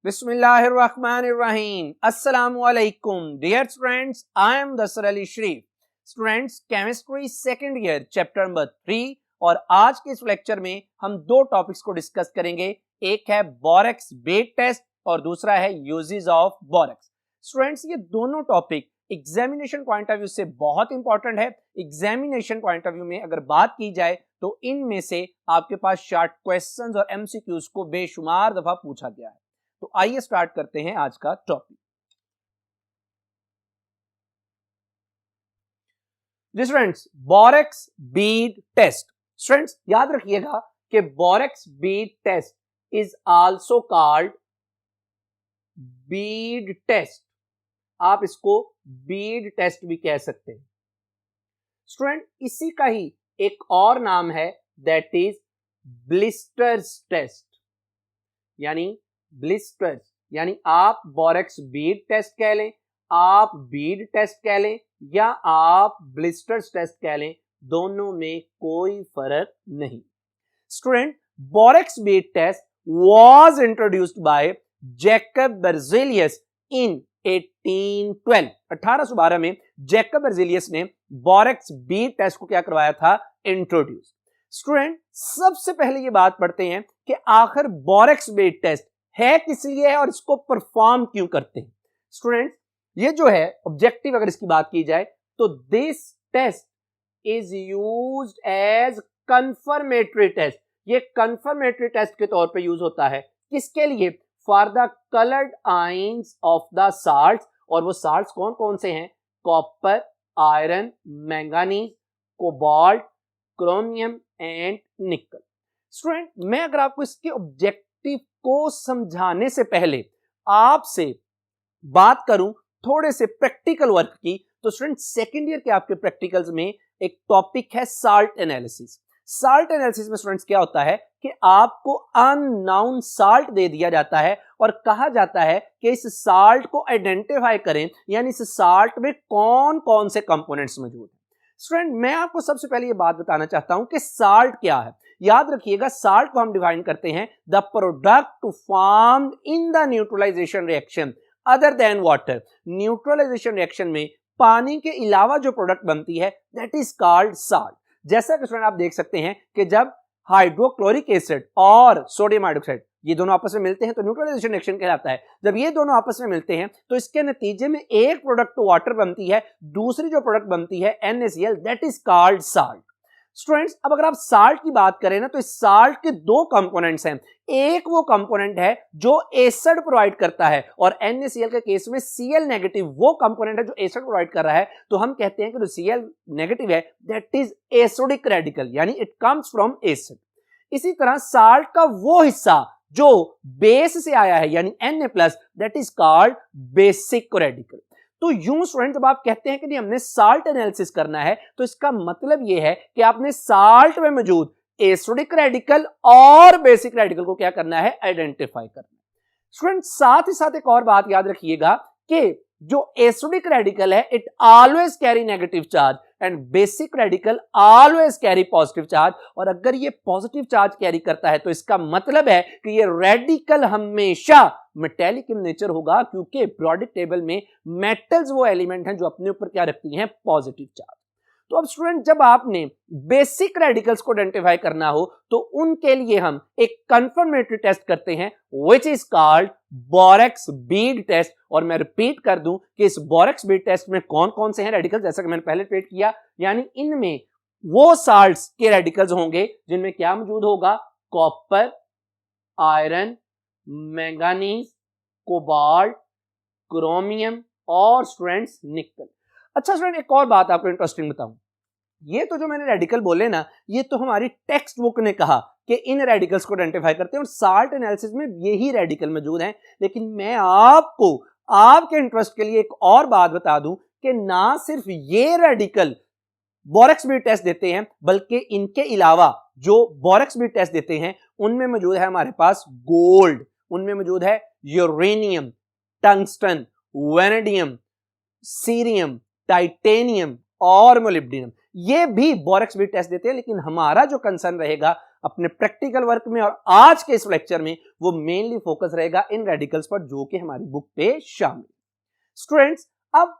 Bismillahirrahmanirrahim. Assalamu alaikum. Dear students, I am Dasar Ali Sharif. Students, Chemistry second year, chapter number 3 और आज के इस lecture में हम दो टॉपिक्स को डिस्कस करेंगे. एक है बोरेक्स बेट टेस्ट और दूसरा है यूजेस ऑफ बोरेक्स. स्टूडेंट्स, ये दोनों topic examination point of view से बहुत इंपॉर्टेंट है. एग्जामिनेशन पॉइंट ऑफ व्यू में अगर बात की जाए तो इनमें से आपके पास शॉर्ट क्वेश्चंस और एमसीक्यूज को बेशुमार दफा पूछा गया है. तो आइए स्टार्ट करते हैं आज का टॉपिक. जी students, borax bead test. Students याद रखिएगा कि borax bead test is also called bead test. आप इसको बीड टेस्ट भी कह सकते हैं. स्टूडेंट, इसी का ही एक और नाम है, दैट इज ब्लिस्टर्स टेस्ट. यानी ब्लिस्टर्स, यानी आप बोरेक्स बीड टेस्ट कह लें, आप बीड टेस्ट कह लें या आप ब्लिस्टर्स टेस्ट कह लें, दोनों में कोई फर्क नहीं. Student, borax bead test was introduced by Jacob बेrzelius इन 1812. 1812 में जैकब बेrzelius ने बोरेक्स बीड टेस्ट को क्या करवाया था, इंट्रोड्यूस. स्टूडेंट, सबसे पहले ये बात पढ़ते हैं कि आखिर बोरेक्स बीड टेस्ट है किस लिए है और इसको परफॉर्म क्यों करते हैं. स्टूडेंट, ये जो है ऑब्जेक्टिव अगर इसकी बात की जाए तो this test is used as confirmatory test. ये कंफर्मेटरी टेस्ट के तौर पे यूज होता है. किसके लिए? For the coloured ions of the salts. और वो साल्ट्स कौन कौन से हैं? Copper, iron, manganese, cobalt, chromium and nickel. Student, मैं अगर आपको इसके ऑब्जेक्टिव को समझाने से पहले आपसे बात करूं थोड़े से प्रैक्टिकल वर्क की, तो स्टूडेंट सेकंड ईयर के आपके प्रैक्टिकल्स में एक टॉपिक है साल्ट एनालिसिस. साल्ट एनालिसिस में स्टूडेंट्स क्या होता है कि आपको अननाउन साल्ट दे दिया जाता है और कहा जाता है कि इस साल्ट को आइडेंटिफाई करें, यानी इस साल्ट में कौन कौन से कंपोनेंट्स मौजूद हैं. स्टूडेंट, मैं आपको सबसे पहले ये बात बताना चाहता हूं कि साल्ट क्या है. याद रखिएगा, साल्ट को हम डिफाइन करते हैं the product formed in the neutralisation reaction other than water. Neutralisation reaction में पानी के अलावा जो प्रोडक्ट बनती है दैट इज कॉल्ड साल्ट. जैसा कि स्टूडेंट आप देख सकते हैं कि जब हाइड्रोक्लोरिक एसिड और सोडियम हाइड्रोक्साइड ये दोनों आपस में मिलते हैं तो न्यूट्रलाइजेशन रिएक्शन कहलाता है. जब ये दोनों आपस में मिलते हैं तो इसके नतीजे में एक प्रोडक्ट तो वाटर बनती है, दूसरी जो प्रोडक्ट बनती है NaCl, that is called salt. Students, अब अगर आप साल्ट की बात करें ना तो इस साल्ट के दो कंपोनेंट्स हैं. एक वो कंपोनेंट है जो एसिड प्रोवाइड करता है और NaCl के केस में Cl नेगेटिव वो कंपोनेंट है जो एसिड प्रोवाइड कर रहा है. तो हम कहते हैं कि जो Cl नेगेटिव है दैट इज एसिडिक रेडिकल, यानी इट कम्स फ्रॉम एसिड. इसी तरह साल्ट का वो हिस्सा जो बेस से आया है यानी Na+, that is called basic radical. तो यूं स्टूडेंट, जब आप कहते हैं कि हमने साल्ट एनालिसिस करना है तो इसका मतलब यह है कि आपने साल्ट में मौजूद एसिडिक रेडिकल और बेसिक रेडिकल को क्या करना है, आइडेंटिफाई करना है. स्टूडेंट, साथ ही साथ एक और बात याद रखिएगा कि जो एसिडिक रेडिकल है it always carry negative charge and basic radical always carry positive charge. और अगर ये पॉजिटिव चार्ज कैरी करता है तो इसका मतलब है कि ये रेडिकल हमेशा मेटेलिक इन नेचर होगा, क्योंकि पीरियोडिक टेबल में मेटल्स वो एलिमेंट हैं जो अपने ऊपर क्या रखती हैं, पॉजिटिव चार्ज. तो अब स्टूडेंट, जब आपने बेसिक रेडिकल्स को आइडेंटिफाई करना हो तो उनके लिए हम एक कंफर्मेटरी टेस्ट करते हैं which is called borax bead test. और मैं रिपीट कर दूं कि इस बोरेक्स बीड टेस्ट में कौन कौन से हैं रेडिकल्स, जैसा कि मैंने पहले रिपीट किया, यानी इनमें वो साल्ट्स के रेडिकल्स होंगे जिनमें क्या मौजूद होगा, copper, iron, manganese, cobalt, chromium और स्टूडेंट्स निकल. अच्छा स्टूडेंट, एक और बात आपको इंटरेस्टिंग बताऊं. ये तो जो मैंने रेडिकल बोले ना, ये तो हमारी टेक्स्ट बुक ने कहा कि इन रेडिकल्स को आइडेंटिफाई करते हैं और साल्ट एनालिसिस में यही रेडिकल मौजूद हैं. लेकिन मैं आपको आपके इंटरेस्ट के लिए एक और बात बता दूं कि ना सिर्फ ये रेडिकल बोरेक्स बीड टेस्ट देते हैं, बल्कि इनके अलावा जो बोरेक्स बीड टेस्ट देते हैं उनमें मौजूद है हमारे पास गोल्ड, उनमें मौजूद है uranium, tungsten, vanadium, cerium, titanium और मोलिब्डेनम. ये भी बोरेक्स बीड टेस्ट देते हैं. लेकिन हमारा जो कंसर्न रहेगा अपने प्रैक्टिकल वर्क में और आज के इस लेक्चर में वो मेनली फोकस रहेगा इन रेडिकल्स पर जो कि हमारी बुक पे शामिल। स्टूडेंट्स, अब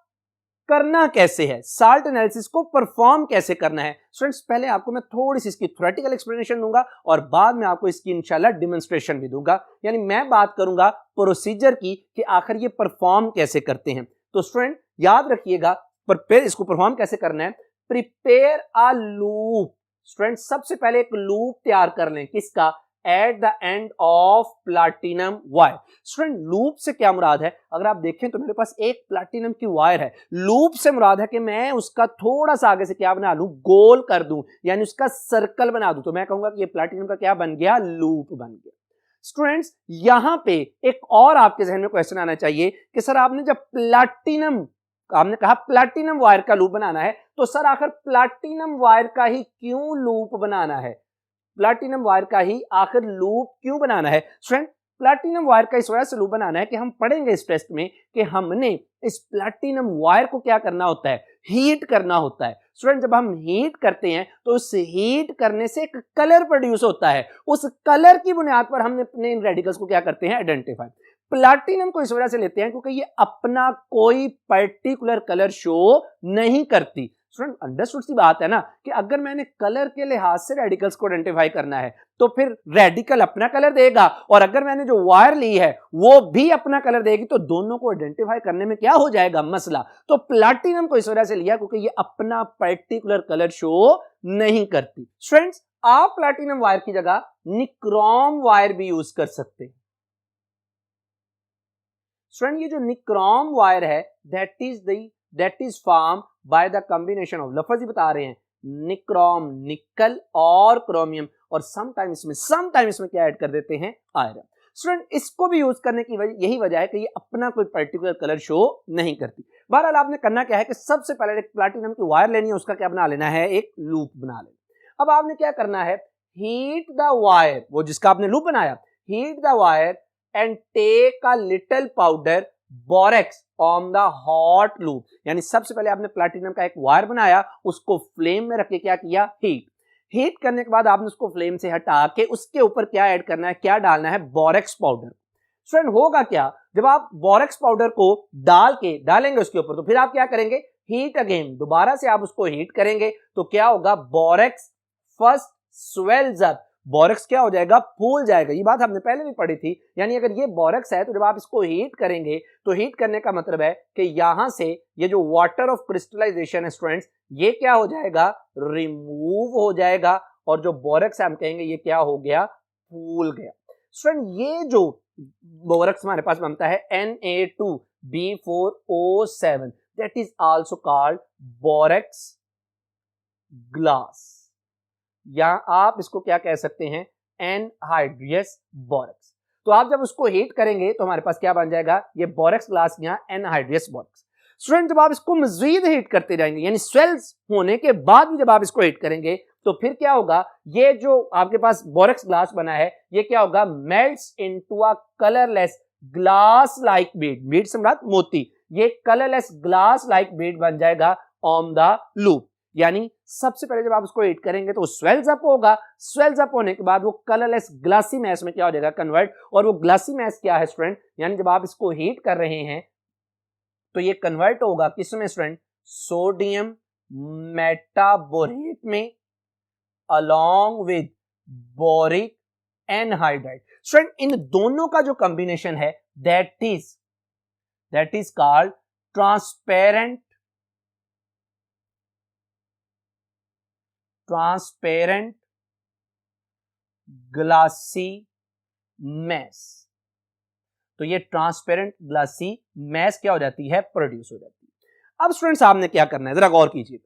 करना कैसे है, साल्ट एनालिसिस को परफॉर्म कैसे करना है। स्टूडेंट्स, पहले आपको मैं थोड़ी सी इसकी थ्योरेटिकल एक्सप्लेनेशन दूंगा और बाद में आपको इसकी इंशाल्लाह डिमॉन्स्ट्रेशन भी दूंगा, यानी मैं बात करूंगा प्रोसीजर की कि आखिर ये परफॉर्म कैसे करते हैं। तो स्टूडेंट याद रखिएगा, पर इसको परफॉर्म कैसे करना है। Prepare a loop. स्टूडेंट, सबसे पहले एक लूप तैयार कर लें, किसका, at the end of platinum wire. Student, loop से क्या मुराद है, अगर आप देखें तो मेरे पास एक प्लैटिनम की वायर है, लूप से मुराद है कि मैं उसका थोड़ा सा आगे से क्या बना लूं, गोल कर दूं, यानी उसका सर्कल बना दूं, तो मैं कहूंगा कि ये प्लैटिनम का क्या बन गया, लूप बन गया। स्टूडेंट्स, यहां पे एक और आपके जहन में क्वेश्चन आना चाहिए कि सर आपने जब आपने कहा प्लैटिनम वायर का लूप बनाना है, तो सर आखिर प्लैटिनम वायर का ही क्यों लूप बनाना है, प्लैटिनम वायर का ही आखिर लूप क्यों बनाना है। स्टूडेंट, प्लैटिनम वायर का इस वजह से लूप बनाना है कि हम पढ़ेंगे इस टेस्ट में कि हमने इस प्लैटिनम वायर को क्या करना होता है, हीट करना होता है। स्टूडेंट, जब हम हीट करते हैं तो उस हीट करने से एक कलर प्रोड्यूस होता है, उस कलर की बुनियाद पर हमने अपने इन रेडिकल्स को क्या करते हैं, आइडेंटिफाई। प्लैटिनम को इस वजह से लेते हैं क्योंकि ये अपना कोई पर्टिकुलर कलर शो नहीं करती। स्टूडेंट, अंडरस्टूड सी बात है ना कि अगर मैंने कलर के लिहाज से रेडिकल्स को आइडेंटिफाई करना है तो फिर रेडिकल अपना कलर देगा, और अगर मैंने जो वायर ली है वो भी अपना कलर देगी, तो दोनों को आइडेंटिफाई करने में क्या हो जाएगा, मसला। तो प्लैटिनम को इस वजह से लिया क्योंकि ये अपना पर्टिकुलर कलर शो नहीं करती। स्टूडेंट्स, आप प्लैटिनम वायर की जगह निक्रोम वायर भी यूज कर सकते हैं। स्टूडेंट, ये जो निक्रोम वायर है that is form by the combination of, लफ्ज ही बता रहे हैं, निक्रोम निकल और क्रोमियम, और समटाइम इसमें क्या ऐड कर देते हैं, आयरन। स्टूडेंट, इसको भी यूज करने की यही वजह है कि ये अपना कोई पर्टिकुलर कलर शो नहीं करती। बहरहाल आपने करना क्या है कि सबसे पहले एक प्लैटिनम की वायर लेनी है, उसका क्या बना लेना है, एक लूप बना लेना। अब आपने क्या करना है, हीट द वायर, वो जिसका आपने लूप बनाया, heat the wire and take a little powder borax on the hot loop। यानी सबसे पहले आपने प्लैटिनम का एक वायर बनाया, उसको फ्लेम में रख के क्या किया, हीट करने के बाद आपने उसको फ्लेम से हटा के उसके ऊपर क्या ऐड करना है, क्या डालना है, बोरेक्स पाउडर। स्टूडेंट, होगा क्या, जब आप बोरेक्स पाउडर को डालेंगे उसके ऊपर, तो फिर आप क्या करेंगे, हीट अगेन, दोबारा से आप उसको हीट करेंगे, तो क्या होगा, borax first swells up, borax क्या हो जाएगा, फूल जाएगा। ये बात हमने पहले भी पढ़ी थी, यानी अगर ये बोरेक्स है तो जब आप इसको हीट करेंगे तो हीट करने का मतलब है कि यहां से ये जो वाटर ऑफ क्रिस्टलाइजेशन है स्टूडेंट्स, ये क्या हो जाएगा, रिमूव हो जाएगा, और जो बोरेक्स है हम कहेंगे ये क्या हो गया, फूल गया। स्टूडेंट, ये जो बोरेक्स हमारे पास बनता है Na2B4O7, that is also called borax glass, या आप इसको क्या कह सकते हैं, एनहाइड्रियस बोरेक्स। तो आप जब उसको हीट करेंगे तो हमारे पास क्या बन जाएगा, ये बोरेक्स ग्लास या एनहाइड्रियस बोरेक्स। स्टूडेंट, जब आप इसको मजीद हीट करते जाएंगे, यानी स्वेल्स होने के बाद भी जब आप इसको हीट करेंगे, तो फिर क्या होगा, ये जो आपके पास बोरेक्स ग्लास बना है, ये क्या होगा, melts into a colourless glass like Beed से मुराद मोती, ये कलरलेस ग्लास लाइक बीड बन जाएगा ऑन द लूप। यानी सबसे पहले जब आप उसको हीट करेंगे तो स्वेल्स अप होगा, स्वेल्स अप होने के बाद वो कलरलेस ग्लासी मैस में क्या हो जाएगा, कन्वर्ट। और वो ग्लासी मैस क्या है स्टूडेंट, यानी जब आप इसको हीट कर रहे हैं तो ये कन्वर्ट होगा किसमें स्टूडेंट, सोडियम मेटाबोरेट में along with boric anhydride. Student, इन दोनों का जो कॉम्बिनेशन है that is called transparent glassy mass. तो ये ट्रांसपेरेंट ग्लासी मैस क्या हो जाती है, प्रोड्यूस हो जाती है। अब स्टूडेंट्स, आपने क्या करना है, जरा गौर कीजिए।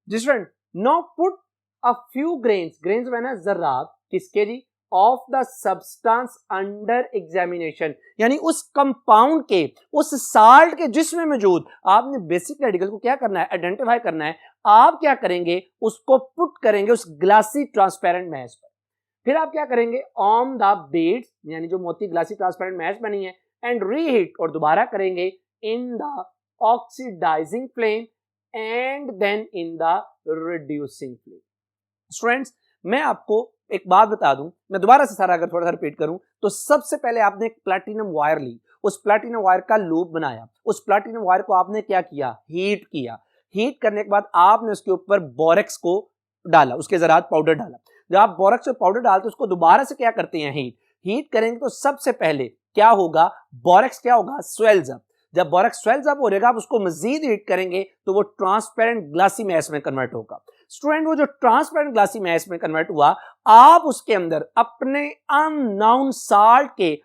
जी student, now put a few grains मैंने जर्रात, किसके जी, of the substance under examination, यानी उस कंपाउंड के, उस साल्ट के जिसमें मौजूद, आपने बेसिक रेडिकल को क्या करना है, आइडेंटिफाई करना है। आप क्या करेंगे, उसको पुट करेंगे उस ग्लासी ट्रांसपेरेंट मैश पर, फिर आप क्या करेंगे, ऑन द बीड्स, यानी जो मोती ग्लासी ट्रांसपेरेंट मैश बनी है, एंड रीहीट, और दोबारा करेंगे in the oxidising flame and then in the reducing flame. Students, मैं आपको एक बात बता दूं, मैं दोबारा से सारा अगर थोड़ा सा रिपीट करूं तो सबसे पहले आपने एक प्लैटिनम वायर ली, उस प्लैटिनम वायर का लूप बनाया, उस प्लैटिनम वायर को आपने क्या किया, हीट किया। हीट करने के बाद आपने उसके ऊपर बोरेक्स को डाला, उसके ज़रात पाउडर डाला। जब आप बोरेक्स और पाउडर डालते उसको दोबारा से क्या करते हैं, हीट करेंगे तो सबसे पहले क्या होगा, बोरेक्स क्या होगा, स्वेल्स अप। जब बोरेक्स स्वेल्स अप हो जाएगा आप उसको मजीद हीट करेंगे तो वो ट्रांसपेरेंट ग्लासी मैश में कन्वर्ट होगा। स्टूडेंट वो जो ट्रांसपेरेंट ग्लासी मैश में कन्वर्ट हुआ, आप उसके अंदर अपने अननोन साल्ट के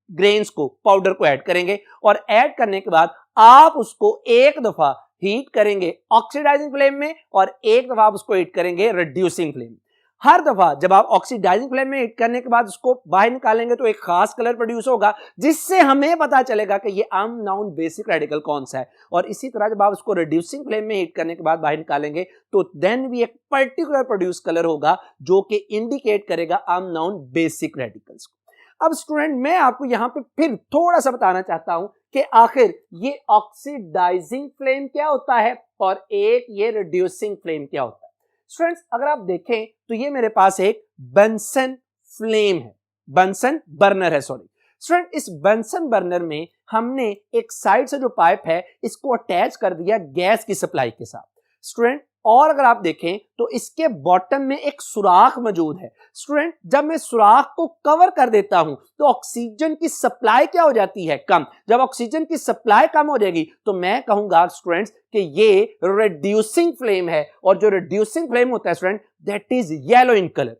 ग्रेन्स को, पाउडर को ऐड करेंगे और ऐड करने के बाद आप उसको एक दफा हीट करेंगे ऑक्सीडाइजिंग फ्लेम में और एक दफा आप उसको हीट करेंगे रिड्यूसिंग फ्लेम। हर दफा जब आप ऑक्सीडाइजिंग फ्लेम में हीट करने के बाद उसको बाहर निकालेंगे तो एक खास कलर प्रोड्यूस होगा जिससे हमें पता चलेगा कि ये अननोन बेसिक रेडिकल कौन सा है। और इसी तरह जब आप उसको रिड्यूसिंग फ्लेम में हीट करने के बाद बाहर निकालेंगे तो देन भी एक पर्टिकुलर प्रोड्यूस कलर होगा जो कि इंडिकेट करेगा अननोन बेसिक रेडिकल्स को। अब स्टूडेंट मैं आपको यहां पे फिर थोड़ा सा बताना चाहता हूं कि आखिर ये ऑक्सीडाइजिंग फ्लेम क्या होता है और एक ये रिड्यूसिंग फ्लेम क्या होता है। स्टूडेंट्स अगर आप देखें तो ये मेरे पास एक बंसन फ्लेम है, बंसन बर्नर है, सॉरी स्टूडेंट। इस बंसन बर्नर में हमने एक साइड से जो पाइप है इसको अटैच कर दिया गैस की सप्लाई के साथ स्टूडेंट। और अगर आप देखें तो इसके बॉटम में एक सुराख मौजूद है स्टूडेंट। जब मैं सुराख को कवर कर देता हूं तो ऑक्सीजन की सप्लाई क्या हो जाती है, कम। जब ऑक्सीजन की सप्लाई कम हो जाएगी तो मैं कहूंगा स्टूडेंट्स कि ये रिड्यूसिंग फ्लेम है। और जो रिड्यूसिंग फ्लेम होता है student that is yellow in colour.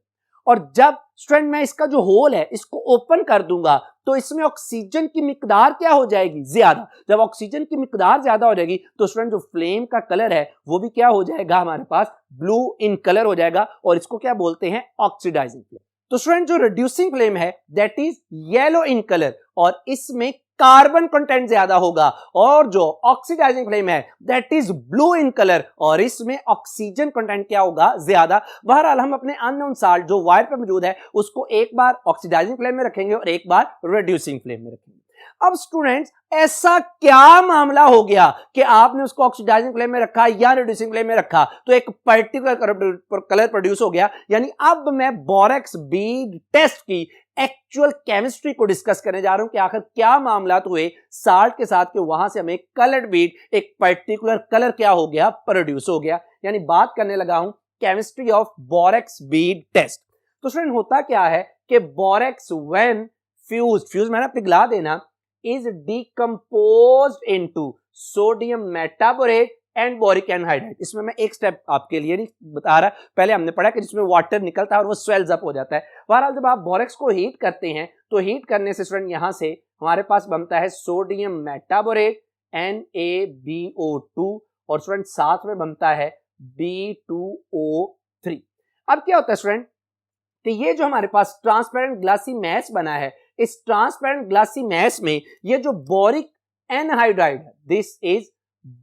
और जब स्टूडेंट मैं इसका जो होल है इसको ओपन कर दूंगा तो इसमें ऑक्सीजन की मिकदार क्या हो जाएगी, ज्यादा। जब ऑक्सीजन की मिकदार ज्यादा हो जाएगी तो स्टूडेंट जो फ्लेम का कलर है वो भी क्या हो जाएगा, हमारे पास ब्लू इन कलर हो जाएगा और इसको क्या बोलते हैं, ऑक्सीडाइजिंग फ्लेम। तो स्टूडेंट जो रिड्यूसिंग फ्लेम है that is yellow in colour और इसमें कार्बन कंटेंट ज्यादा होगा। और जो ऑक्सीडाइजिंग फ्लेम है that is blue in colour और इसमें ऑक्सीजन कंटेंट क्या होगा, ज्यादा। बहरहाल हम अपने अननोन साल्ट जो वायर पे मौजूद है उसको एक बार ऑक्सीडाइजिंग फ्लेम में रखेंगे और एक बार रिड्यूसिंग फ्लेम में रखेंगे। अब स्टूडेंट्स ऐसा क्या मामला हो गया कि आपने उसको ऑक्सीडाइजिंग फ्लेम में रखा या रिड्यूसिंग फ्लेम में रखा तो एक पर्टिकुलर कलर प्रोड्यूस हो गया। यानी अब मैं बोरेक्स बीड टेस्ट की एक्चुअल केमिस्ट्री को डिस्कस करने जा रहा हूं कि आखिर क्या मामला हुए साल्ट के साथ कि वहां से हमें कलर्ड बीड एक पर्टिकुलर कलर क्या हो गया, प्रोड्यूस हो गया। यानी बात करने लगा हूं chemistry of borax bead test. तो स्टूडेंट होता क्या है कि बोरेक्स व्हेन फ्यूज मैंने पिघला देना is decomposed into sodium metaborate and boric anhydride. इसमें मैं एक स्टेप आपके लिए नहीं बता रहा, पहले हमने पढ़ा कि जिसमें वाटर निकलता है और वो स्वेल्स अप हो जाता है। बहरहाल जब आप बोरेक्स को हीट करते हैं तो हीट करने से स्टूडेंट यहां से हमारे पास बनता है सोडियम मेटाबोरेट NaBO2 और स्टूडेंट साथ में बनता है B2O3। अब क्या होता है स्टूडेंट, तो ये जो हमारे पास ट्रांसपेरेंट ग्लासी मैश बना है, इस ट्रांसपेरेंट ग्लासी मैश में ये जो बोरिक एनहाइड्राइड है दिस इज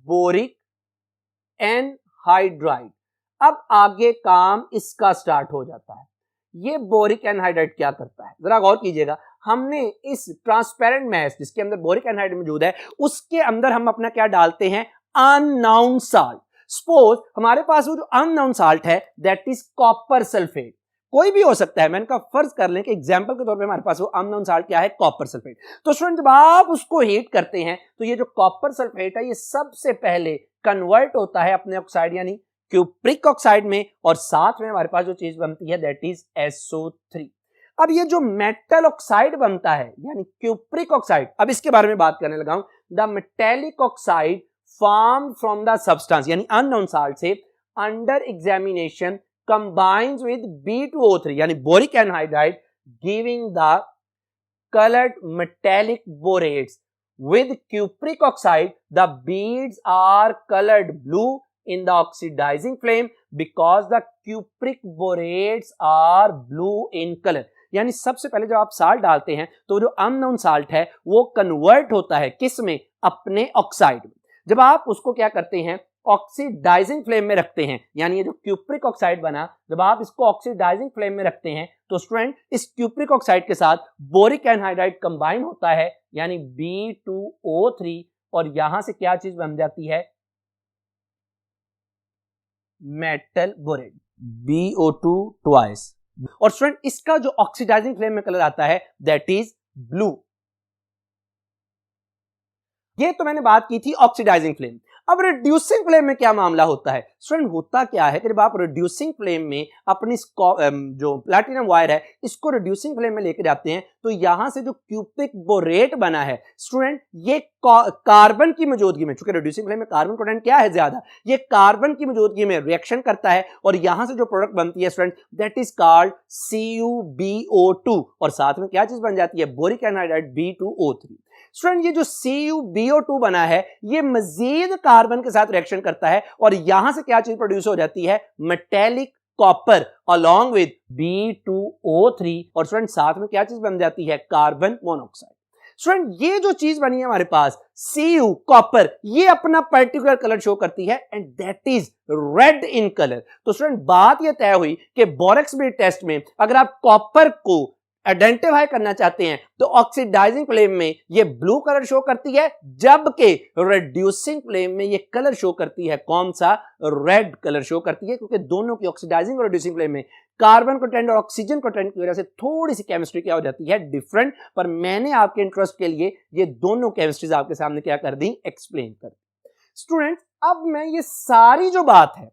बोरिक एनहाइड्राइड। अब आगे काम इसका स्टार्ट हो जाता है। ये बोरिक एनहाइड्राइड क्या करता है, जरा गौर कीजिएगा। हमने इस ट्रांसपेरेंट मैश जिसके अंदर बोरिक एनहाइड्राइड मौजूद है उसके अंदर हम अपना क्या डालते हैं, अननोन साल्ट। सपोज हमारे पास वो जो अननोन साल्ट है दैट इज कॉपर सल्फेट, कोई भी हो सकता है। मैंने कहा फर्ज कर लें कि एग्जांपल के तौर पे हमारे पास वो अननोन साल्ट क्या है, कॉपर सल्फेट। तो स्टूडेंट जब आप उसको हीट करते हैं तो ये जो कॉपर सल्फेट है ये सबसे पहले कन्वर्ट होता है अपने ऑक्साइड यानी क्यूप्रिक ऑक्साइड में और साथ में हमारे पास जो चीज बनती है दैट इज SO3। अब ये जो मेटल ऑक्साइड बनता है यानी क्यूप्रिक ऑक्साइड, अब इसके बारे में बात करने लगा हूं। The metallic oxide form from the substance यानी अननोन साल्ट से under examination combines with B2O3 यानी boric anhydride giving the colored metallic borates with cupric oxide. The beads are colored blue in the oxidizing flame because the cupric borates are blue in color। यानी सबसे पहले जब आप salt डालते हैं तो जो अननोन साल्ट है वो कन्वर्ट होता है किस में, अपने ऑक्साइड में। जब आप उसको क्या करते हैं, ऑक्सीडाइजिंग फ्लेम में रखते हैं, यानी ये जो क्यूप्रिक ऑक्साइड बना जब आप इसको ऑक्सीडाइजिंग फ्लेम में रखते हैं तो स्टूडेंट इस क्यूप्रिक ऑक्साइड के साथ बोरिक एनहाइड्राइड कंबाइन होता है यानी B2O3 और यहां से क्या चीज बन जाती है, मेटल बोरेट। BO2 twice. और स्टूडेंट इसका जो ऑक्सीडाइजिंग फ्लेम में कलर आता है दैट इज ब्लू। ये तो मैंने बात की थी ऑक्सीडाइजिंग फ्लेम। अब रिड्यूसिंग फ्लेम में क्या मामला होता है स्टूडेंट? होता क्या है कि जब आप रिड्यूसिंग फ्लेम में अपनी जो प्लैटिनम वायर है इसको रिड्यूसिंग फ्लेम में लेके जाते हैं तो यहां से जो क्यूबिक बोरेट बना है स्टूडेंट, ये कार्बन की मौजूदगी में, चूंकि रिड्यूसिंग फ्लेम में कार्बन कंटेंट क्या है ज्यादा, ये कार्बन की मौजूदगी में रिएक्शन करता है और यहां से जो प्रोडक्ट बनती है student that is called CuBO2 और साथ में क्या चीज बन जाती है? Boric anhydride B2O3। स्टूडेंट ये जो CuBO2 बना है ये मजीद कार्बन के साथ रिएक्शन करता है और यहां से क्या चीज प्रोड्यूस हो जाती है? Metallic copper along with B2O3 और स्टूडेंट साथ में क्या चीज बन जाती है? Carbon monoxide. स्टूडेंट ये जो चीज बनी है हमारे पास Cu कॉपर, ये अपना पर्टिकुलर कलर शो करती है and that is red in colour. तो स्टूडेंट बात ये तय हुई कि बोरेक्स बीट टेस्ट में अगर आप कॉपर को आइडेंटिफाई करना चाहते हैं तो ऑक्सीडाइजिंग फ्लेम में ये ब्लू कलर शो करती है, जबकि रिड्यूसिंग फ्लेम में ये कलर शो करती है कौन सा? रेड कलर शो करती है, क्योंकि दोनों की ऑक्सीडाइजिंग और रिड्यूसिंग फ्लेम में कार्बन कंटेंट और ऑक्सीजन कंटेंट की वजह से थोड़ी सी केमिस्ट्री क्या हो जाती है? डिफरेंट। पर मैंने आपके इंटरेस्ट के लिए ये दोनों केमिस्ट्रीज आपके सामने क्या कर दी? एक्सप्लेन कर दी। स्टूडेंट अब मैं ये सारी जो बात है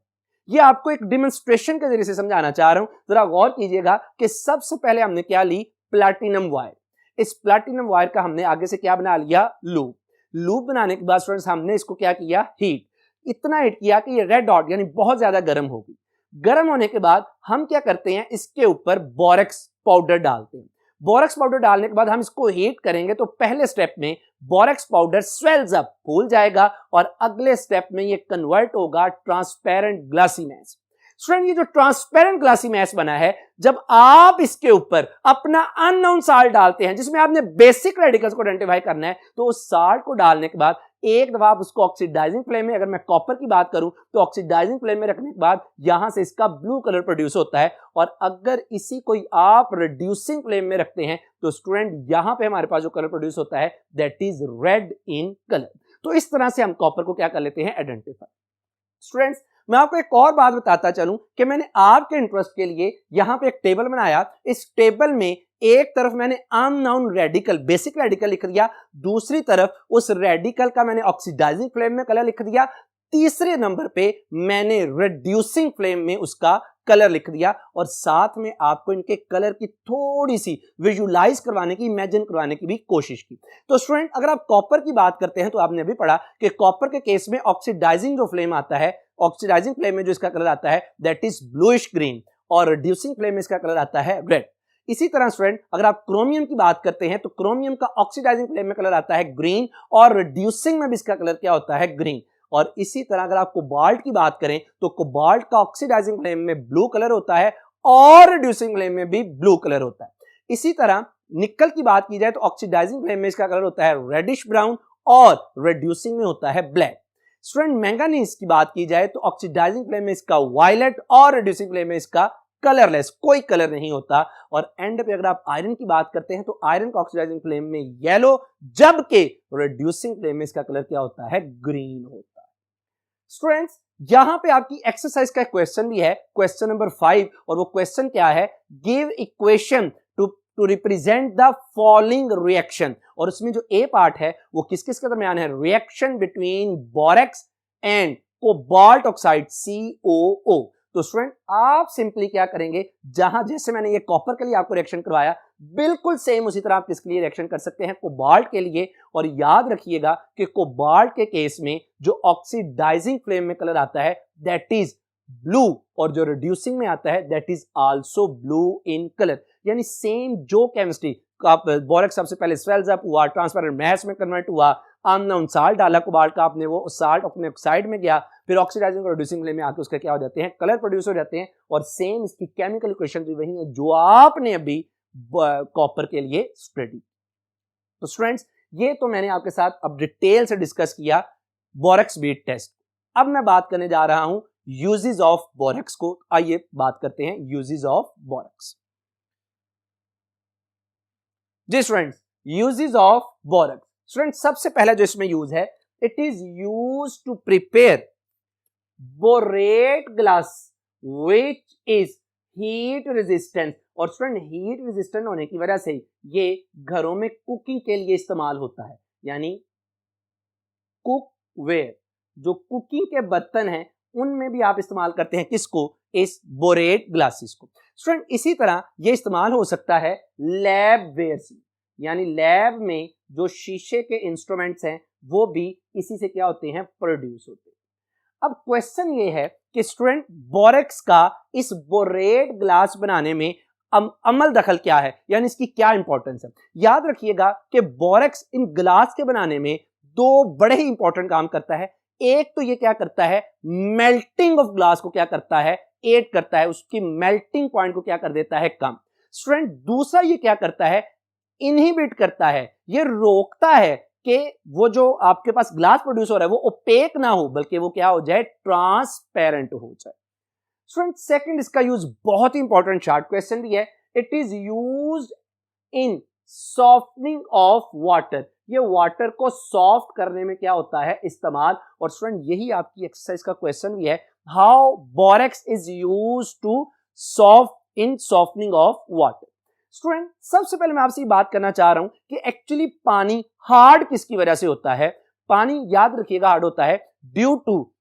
ये आपको एक डेमोन्स्ट्रेशन के जरिए से समझाना चाह रहा हूं। जरा गौर कीजिएगा कि सबसे पहले हमने क्या ली? Platinum wire. इस प्लैटिनम वायर का हमने आगे से क्या बना लिया? लूप। लूप बनाने के बाद स्टूडेंट्स हमने इसको क्या किया? हीट। इतना हीट किया कि ये रेड डॉट यानी बहुत ज्यादा गर्म होगी। गर्म होने के बाद हम क्या करते हैं? इसके ऊपर बोरेक्स पाउडर डालते हैं। बोरेक्स पाउडर डालने के बाद हम इसको हीट करेंगे तो पहले स्टेप में बोरेक्स पाउडर स्वेल्स अप, फूल जाएगा और अगले स्टेप में ये कन्वर्ट होगा ट्रांसपेरेंट ग्लासी मैस। स्टूडेंट ये जो ट्रांसपेरेंट ग्लासी मैस बना है, जब आप इसके ऊपर अपना अननोन साल्ट डालते हैं जिसमें आपने बेसिक रेडिकल्स को आइडेंटिफाई करना है, तो उस साल्ट को डालने के बाद एक दफा आप उसको ऑक्सीडाइजिंग फ्लेम में, अगर मैं कॉपर की बात करूं तो ऑक्सीडाइजिंग फ्लेम में रखने के बाद यहां से इसका ब्लू कलर प्रोड्यूस होता है। और अगर इसी को आप रिड्यूसिंग फ्लेम में रखते हैं तो स्टूडेंट यहां पे हमारे पास जो कलर प्रोड्यूस होता है that is red in colour. तो इस तरह से हम कॉपर को क्या कर लेते हैं? आइडेंटिफाई। स्टूडेंट्स मैं आपको एक और बात बताता चलूं कि मैंने आपके इंटरेस्ट के लिए यहां पे एक टेबल बनाया। इस टेबल में एक तरफ मैंने अननोन रेडिकल, बेसिक रेडिकल लिख दिया, दूसरी तरफ उस रेडिकल का मैंने ऑक्सीडाइजिंग फ्लेम में कलर लिख दिया, तीसरे नंबर पे मैंने रिड्यूसिंग फ्लेम में उसका कलर लिख दिया और साथ में आपको इनके कलर की थोड़ी सी विजुलाइज करवाने की, इमेजिन करवाने की भी कोशिश की। तो स्टूडेंट अगर आप कॉपर की बात करते हैं तो आपने अभी पढ़ा कि कॉपर के केस में ऑक्सीडाइजिंग जो फ्लेम आता है, ऑक्सीडाइजिंग फ्लेम में जो इसका कलर आता है दैट इज ब्लूइश ग्रीन और रिड्यूसिंग फ्लेम में इसका कलर आता है रेड। इसी तरह स्टूडेंट अगर आप क्रोमियम की बात करते हैं तो क्रोमियम का ऑक्सीडाइजिंग फ्लेम में कलर आता है ग्रीन और रिड्यूसिंग में भी इसका कलर क्या होता है? ग्रीन। और इसी तरह अगर आप कोबाल्ट की बात करें तो कोबाल्ट का ऑक्सीडाइजिंग फ्लेम में ब्लू कलर होता है और रिड्यूसिंग फ्लेम में भी ब्लू कलर होता है। इसी तरह निकल की बात की जाए तो ऑक्सीडाइजिंग फ्लेम में इसका कलर होता है रेडिश ब्राउन और रिड्यूसिंग में होता है ब्लैक। स्टूडेंट मैंगानीज की बात की जाए तो ऑक्सीडाइजिंग फ्लेम में इसका वायलेट और रिड्यूसिंग फ्लेम में इसका कलरलेस, कोई कलर नहीं होता। और एंड पे अगर आप आयरन की बात करते हैं तो आयरन का ऑक्सीडाइजिंग फ्लेम में येलो, जबकि रिड्यूसिंग फ्लेम में इसका कलर क्या होता है? ग्रीन होता है। स्टूडेंट्स यहां पे आपकी एक्सरसाइज का क्वेश्चन भी है, क्वेश्चन नंबर 5, और वो क्वेश्चन क्या है? Give equation two represent the following reaction. और उसमें जो ए पार्ट है वो किस किस के दरमियान है? Reaction between borax and cobalt oxide COO। तो स्टूडेंट आप सिंपली क्या करेंगे? जहां जैसे मैंने ये कॉपर के लिए आपको रिएक्शन करवाया बिल्कुल सेम उसी तरह आप किसके लिए रिएक्शन कर सकते हैं? कोबाल्ट के लिए। और याद रखिएगा कि कोबाल्ट के केस में जो ऑक्सीडाइजिंग फ्लेम में कलर आता है दैट इज ब्लू और जो रिड्यूसिंग में आता है that is also blue in colour. यानी सेम जो केमिस्ट्री बोरेक्स सबसे पहले स्वेल्स अप हुआ, ट्रांसपेरेंट मैस में कन्वर्ट हुआ, अननोन साल्ट डाला कोबाल्ट का, आपने वो साल्ट अपने ऑक्साइड में गया, फिर ऑक्सीडाइजिंग और रिड्यूसिंग फ्लेम में आके उसके क्या हो जाते हैं? कलर प्रोड्यूस हो जाते हैं। और सेम इसकी केमिकल इक्वेशन भी वही है जो आपने अभी कॉपर के लिए स्टडी। तो स्टूडेंट्स ये तो मैंने आपके साथ अब डिटेल से डिस्कस किया बोरेक्स बीट टेस्ट। अब मैं बात करने जा रहा हूं यूजेस ऑफ बोरेक्स को। आइए बात करते हैं यूजेस ऑफ बोरेक्स। जी students uses of borax. Student सबसे पहला जो इसमें यूज है, it is use to prepare borate glass which is heat resistant. और स्टूडेंट हीट रेजिस्टेंट होने की वजह से ये घरों में कुकिंग के लिए इस्तेमाल होता है, यानी कुकवेयर, जो कुकिंग के बर्तन हैं उनमें भी आप इस्तेमाल करते हैं किसको, इस बोरेट ग्लासेस को। स्टूडेंट इसी तरह ये इस्तेमाल हो सकता है लैब वेयर्स, यानी लैब में जो शीशे के इंस्ट्रूमेंट्स हैं वो भी इसी से क्या होते हैं, प्रोड्यूस होते हैं। अब क्वेश्चन ये है कि स्टूडेंट बोरेक्स का इस बोरेट ग्लास बनाने में अमल दखल क्या है, यानी इसकी क्या इंपॉर्टेंस है। याद रखिएगा कि बोरेक्स इन ग्लास के बनाने में दो बड़े ही इंपॉर्टेंट काम करता है। एक तो ये क्या करता है, मेल्टिंग ऑफ ग्लास को क्या करता है, एड करता है, उसकी मेल्टिंग पॉइंट को क्या कर देता है, कम। स्टूडेंट दूसरा ये क्या करता है, इनहिबिट करता है, ये रोकता है कि वो जो आपके पास ग्लास प्रोड्यूस हो रहा है वो ओपेक ना हो, बल्कि वो क्या हो जाए, ट्रांसपेरेंट हो जाए। स्टूडेंट सेकंड इसका यूज बहुत ही इंपॉर्टेंट शॉर्ट क्वेश्चन भी है, it is used in softening of water. ये वाटर को सॉफ्ट करने में क्या होता है, इस्तेमाल। और स्टूडेंट यही आपकी एक्सरसाइज का क्वेश्चन भी है, how borax is used to soft in softening of water. Student सबसे पहले मैं आपसे ये बात करना चाह रहा हूं कि एक्चुअली पानी हार्ड किसकी वजह से होता है। पानी याद रखिएगा हार्ड होता है due to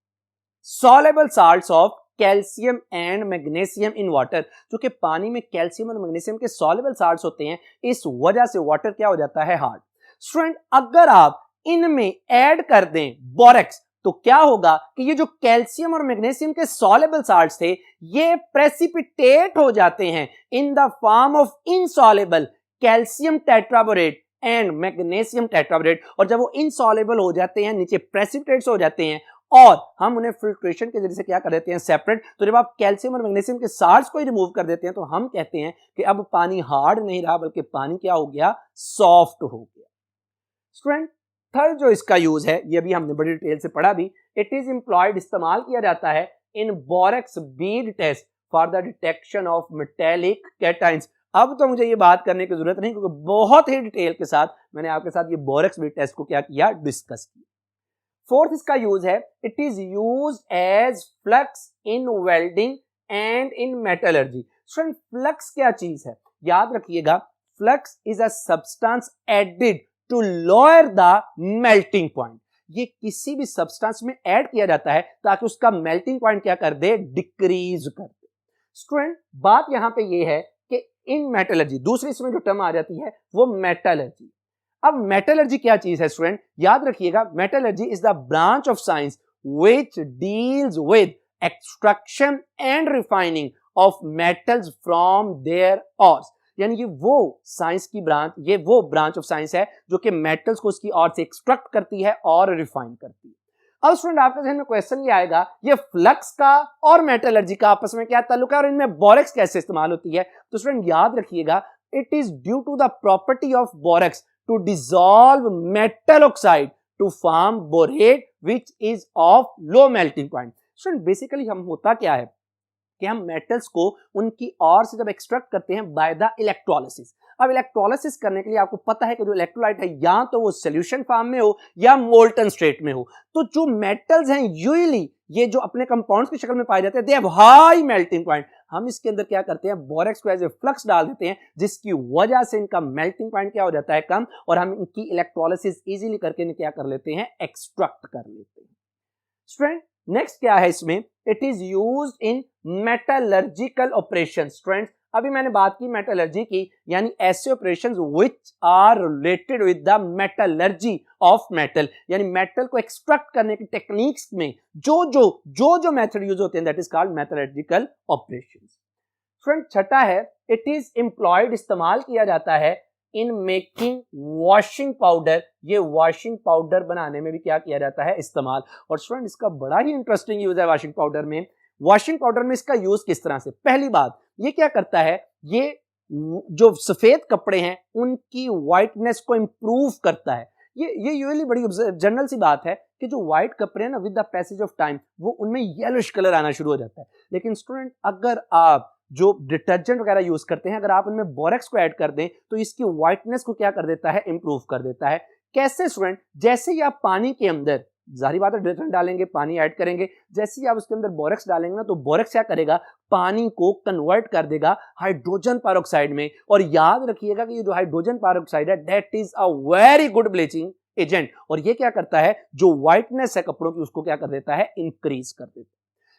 soluble salts of calcium and magnesium in water. क्योंकि पानी में कैल्शियम और मैग्नीशियम के सॉल्युबल साल्ट्स होते हैं, इस वजह से वाटर क्या हो जाता है, हार्ड। स्टूडेंट अगर आप इनमें ऐड कर दें बोरेक्स तो क्या होगा कि ये जो कैल्शियम और मैग्नीशियम के सॉल्युबल साल्ट्स थे ये प्रेसिपिटेट हो जाते हैं in the form of insoluble calcium tetraborate and magnesium tetraborate. और जब वो इनसॉल्युबल हो जाते हैं, नीचे प्रेसिपिटेट्स हो जाते हैं, और हम उन्हें फिल्ट्रेशन के जरिए से क्या कर देते हैं, सेपरेट। तो जब आप कैल्शियम और मैग्नीशियम के साल्ट्स को ही रिमूव कर देते हैं तो हम कहते हैं कि अब पानी हार्ड नहीं रहा, बल्कि पानी क्या हो गया, सॉफ्ट हो गया। स्टूडेंट थर्ड जो इसका यूज है, ये भी हमने बड़ी डिटेल से पढ़ा भी, इट इज एम्प्लॉयड, इस्तेमाल किया जाता है in borax bead test for the detection of metallic cations. अब तो मुझे ये बात करने की जरूरत नहीं, क्योंकि बहुत ही डिटेल के साथ मैंने आपके साथ ये बोरेक्स बीड टेस्ट को क्या किया, डिस्कस किया। फोर्थ इसका यूज है, it is used as flux in welding and in metallurgy. Student flux क्या चीज है, याद रखिएगा, flux is a substance added to lower the melting point. ये किसी भी सब्सटेंस में ऐड किया जाता है ताकि उसका मेल्टिंग पॉइंट क्या कर दे, डिक्रीज कर दे। स्टूडेंट बात यहां पे ये है कि इन मेटलर्जी, दूसरी इसमें जो टर्म आ जाती है वो मेटलर्जी। अब मेटलर्जी क्या चीज है स्टूडेंट, याद रखिएगा, metallurgy is the branch of science which deals with extraction and refining of metals from their ores. यानी ये वो साइंस की ब्रांच, ये वो ब्रांच ऑफ साइंस है जो कि मेटल्स को उसकी ओर से एक्सट्रैक्ट करती है और रिफाइन करती है। अब स्टूडेंट आपके ध्यान में क्वेश्चन ये आएगा, ये फ्लक्स का और मेटलर्जी का आपस में क्या ताल्लुक है और इनमें बोरेक्स कैसे इस्तेमाल होती है। तो स्टूडेंट याद रखिएगा, it is due to the property of borax to dissolve metal oxide to form borate which is of low melting point। Student basically हम होता क्या है कि हम मेटल्स को उनकी ओर से जब एक्सट्रैक्ट करते हैं बाय द इलेक्ट्रोलिसिस। अब इलेक्ट्रोलिसिस करने के लिए आपको पता है कि जो इलेक्ट्रोलाइट है या तो वो सॉल्यूशन फॉर्म में हो या मोल्टन स्टेट में हो। तो जो मेटल्स हैं यूजुअली ये जो अपने कंपाउंड्स की शक्ल में पाए जाते हैं, they have high melting point. हम इसके अंदर क्या करते हैं, बोरेक्स को एज ए फ्लक्स डाल देते हैं, जिसकी वजह से इनका मेल्टिंग पॉइंट क्या हो जाता है, कम, और हम इनकी इलेक्ट्रोलिसिस इजीली करके इन्हें क्या कर लेते हैं, एक्सट्रैक्ट कर लेते हैं। स्टूडेंट नेक्स्ट क्या है इसमें, it is used in metallurgical operation. Student अभी मैंने बात की मेटलर्जी की, यानी ऐसे operations which are related with the metallurgy of metal, यानी मेटल को एक्सट्रैक्ट करने की टेक्निक्स में जो मेथड यूज होते हैं, that is called metallurgical operations. Friend छठा है, इट इज एम्प्लॉयड, इस्तेमाल किया जाता है इन मेकिंग वॉशिंग पाउडर। ये वॉशिंग पाउडर बनाने में भी क्या किया जाता है, इस्तेमाल। और स्टूडेंट इसका बड़ा ही इंटरेस्टिंग यूज है वॉशिंग पाउडर में। वॉशिंग पाउडर में इसका यूज किस तरह से, पहली बात ये क्या करता है, ये जो सफेद कपड़े हैं उनकी व्हाइटनेस को इंप्रूव करता है। ये यूजुअली बड़ी जनरल सी बात है कि जो व्हाइट कपड़े हैं ना, with the passage of time वो उनमें येलोइश कलर आना शुरू हो जाता है। लेकिन स्टूडेंट अगर आप जो डिटर्जेंट वगैरह यूज करते हैं, अगर आप उनमें बोरेक्स को ऐड कर दें तो इसकी व्हाइटनेस को क्या कर देता है, इंप्रूव कर देता है। कैसे स्टूडेंट, जैसे ही आप पानी के अंदर जाहिर बात है डिटर्जेंट डालेंगे, पानी ऐड करेंगे, जैसे ही आप उसके अंदर बोरेक्स डालेंगे ना तो बोरेक्स क्या करेगा, पानी को कन्वर्ट कर देगा हाइड्रोजन पेरोक्साइड में। और याद रखिएगा कि ये जो हाइड्रोजन पेरोक्साइड है that is a very good bleaching agent, और ये क्या करता है, जो व्हाइटनेस है कपड़ों की उसको क्या कर देता है, इंक्रीज कर देता है।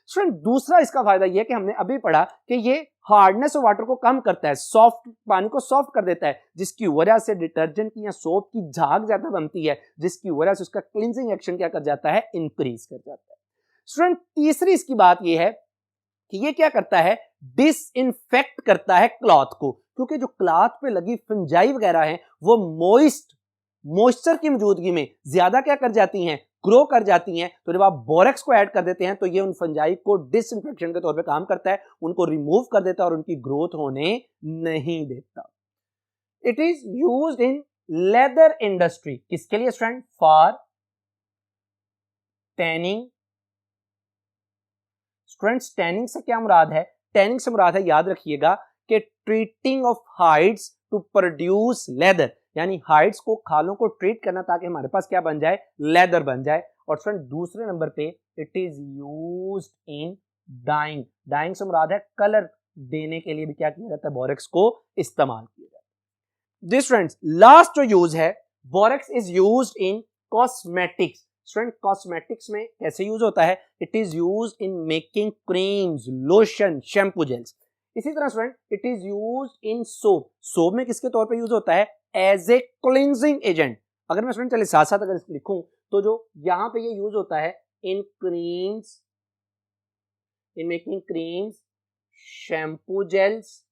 स्टूडेंट दूसरा इसका फायदा यह कि हमने अभी पढ़ा कि ये हार्डनेस ऑफ वाटर को कम करता है, सॉफ्ट पानी को सॉफ्ट कर देता है, जिसकी वजह से डिटर्जेंट की या सोप की झाग ज्यादा बनती है, जिसकी वजह से उसका क्लींजिंग एक्शन क्या कर जाता है, इंक्रीज कर जाता है। स्टूडेंट तीसरी इसकी बात यह है कि ये क्या करता है, डिसइंफेक्ट करता है क्लॉथ को, क्योंकि जो क्लॉथ पे लगी फंजाई वगैरह है वो मॉइस्चर की मौजूदगी में ज्यादा क्या कर जाती हैं, ग्रो कर जाती हैं। तो जब आप बोरेक्स को ऐड कर देते हैं तो ये उन फंजाई को डिसइंफेक्शन के तौर पे काम करता है, उनको रिमूव कर देता है और उनकी ग्रोथ होने नहीं देता। It is used in leather industry, किसके लिए student, for tanning. Students tanning से क्या मुराद है, टैनिंग से मुराद है, याद रखिएगा कि treating of hides to produce leather, यानी हाइड्स को, खालों को ट्रीट करना ताकि हमारे पास क्या बन जाए, लेदर बन जाए। और फ्रेंड दूसरे नंबर पे it is used in dyeing, dyeing से मुराद है कलर देने के लिए भी क्या किया जाता है, बोरेक्स को इस्तेमाल किया जाता है। दिस फ्रेंड्स लास्ट जो यूज है, borax is used in cosmetics. Student cosmetics में कैसे यूज होता है, it is used in making creams, lotion, shampoo, gels. इसी तरह student it is used in soap, soap में किसके तौर पे यूज होता है, एज ए क्लींजिंग एजेंट। अगर मैं स्टूडेंट चलिए साथ साथ अगर लिखूं तो जो यहां पे ये यूज होता है in creams, in making creams, shampoo gels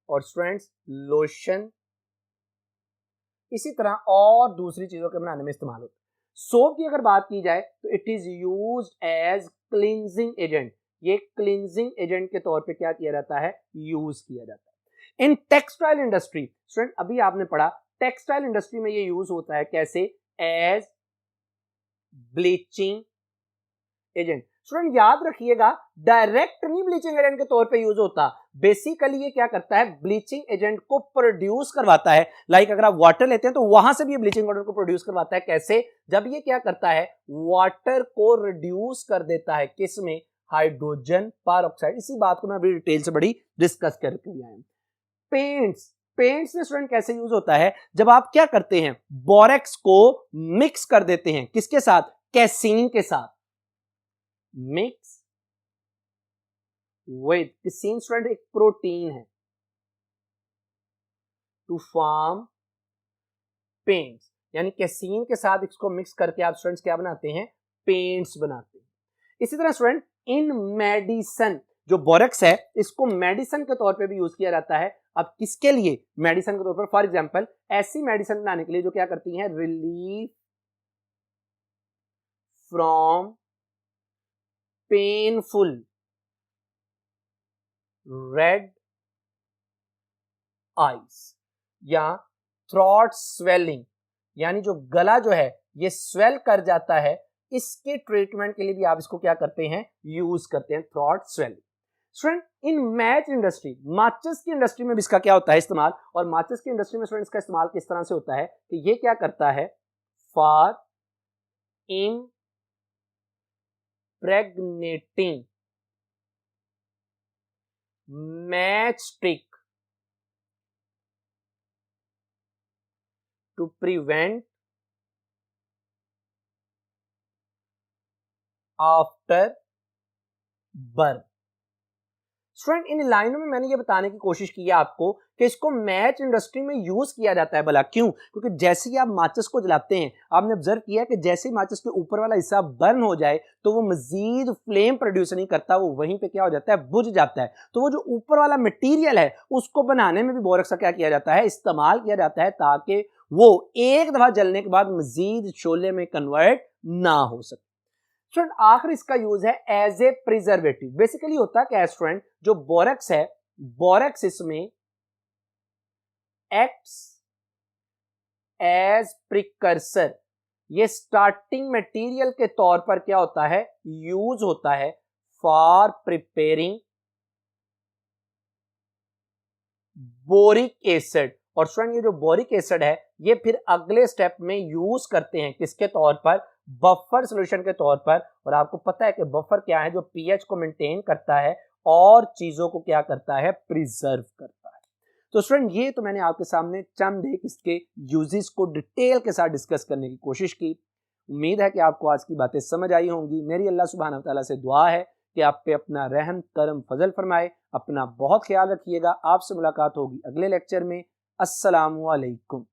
और स्टूडेंट्स लोशन, इसी तरह और दूसरी चीजों के बनाने में इस्तेमाल होता है। सोप की अगर बात की जाए तो it is used as cleansing agent, ये क्लींजिंग एजेंट के तौर पे क्या किया जाता है, यूज किया जाता है। इन टेक्सटाइल इंडस्ट्री, स्टूडेंट अभी आपने पढ़ा टेक्सटाइल इंडस्ट्री में ये यूज होता है कैसे, एज ब्लीचिंग एजेंट। स्टूडेंट याद रखिएगा डायरेक्ट नहीं ब्लीचिंग एजेंट के तौर पे यूज होता, बेसिकली ये क्या करता है, ब्लीचिंग एजेंट को प्रोड्यूस करवाता है। लाइक अगर आप वाटर लेते हैं तो वहां से भी ये ब्लीचिंग पाउडर को प्रोड्यूस करवाता है, कैसे, जब ये क्या करता है, वाटर को रिड्यूस कर देता है, किसमें, हाइड्रोजन पेरोक्साइड। इसी बात को मैं अभी डिटेल से बड़ी डिस्कस करके भी आया हूं। पेंट्स, पेंट्स में स्टूडेंट कैसे यूज होता है, जब आप क्या करते हैं, बोरेक्स को मिक्स कर देते हैं, किसके साथ, कैसीन के साथ, मिक्स विद, कैसीन स्टूडेंट एक प्रोटीन है, टू फॉर्म पेंट्स, यानी कैसीन के साथ इसको मिक्स करके आप स्टूडेंट्स क्या बनाते हैं, पेंट्स बनाते हैं। इसी तरह स्टूडेंट इन मेडिसिन, जो बोरेक्स है इसको मेडिसिन के तौर पे भी यूज किया जाता है। अब किसके लिए, मेडिसिन के तौर पर, फॉर एग्जांपल ऐसी मेडिसिन बनाने के लिए जो क्या करती हैं, relief from painful red eyes या थ्रॉट स्वेलिंग, यानी जो गला जो है ये स्वेल कर जाता है, इसके ट्रीटमेंट के लिए भी आप इसको क्या करते हैं, यूज करते हैं, throat swelling. Student in match industry, माचिस की इंडस्ट्री में भी इसका क्या होता है इस्तेमाल, और माचिस की इंडस्ट्री में स्टूडेंट इसका इस्तेमाल किस तरह से होता है कि ये क्या करता है, for impregnating match stick to prevent after birth. Student इन लाइनों में मैंने ये बताने की कोशिश की है आपको कि इसको मैच इंडस्ट्री में यूज किया जाता है। भला क्यों, क्योंकि जैसे ही आप माचिस को जलाते हैं, आपने ऑब्जर्व किया कि जैसे ही माचिस के ऊपर वाला हिस्सा बर्न हो जाए तो वो मजीद फ्लेम प्रोड्यूस नहीं करता, वो वहीं पे क्या हो जाता है, बुझ जाता है। तो वो जो ऊपर वाला मटेरियल है उसको बनाने में भी बोरेक्स का क्या किया जाता है, इस्तेमाल किया जाता है, ताकि वो एक दफा जलने के बाद मजीद शोले में कन्वर्ट ना हो सके। स्टूडेंट आखिर इसका यूज है एज ए प्रिजर्वेटिव। बेसिकली होता क्या है स्टूडेंट, जो बोरेक्स है, बोरेक्स इसमें एक्ट्स एज प्रिकर्सर, ये स्टार्टिंग मटेरियल के तौर पर क्या होता है, यूज होता है फॉर प्रिपेयरिंग बोरिक एसिड। और स्टूडेंट ये जो बोरिक एसिड है ये फिर अगले स्टेप में यूज करते हैं किसके तौर पर, बफर सॉल्यूशन के तौर पर। और आपको पता है कि बफर क्या है, जो पीएच को मेंटेन करता है और चीजों को क्या करता है, प्रिजर्व करता है। तो स्टूडेंट ये तो मैंने आपके सामने चंद एक इसके यूजेस को डिटेल के साथ डिस्कस करने की कोशिश की। उम्मीद है कि आपको आज की बातें समझ आई होंगी। मेरी अल्लाह सुब्हानहू तआला से दुआ है कि आप पे अपना रहम करम फजल फरमाए। अपना बहुत ख्याल रखिएगा। आपसे मुलाकात होगी अगले लेक्चर में। अस्सलामु अलैकुम।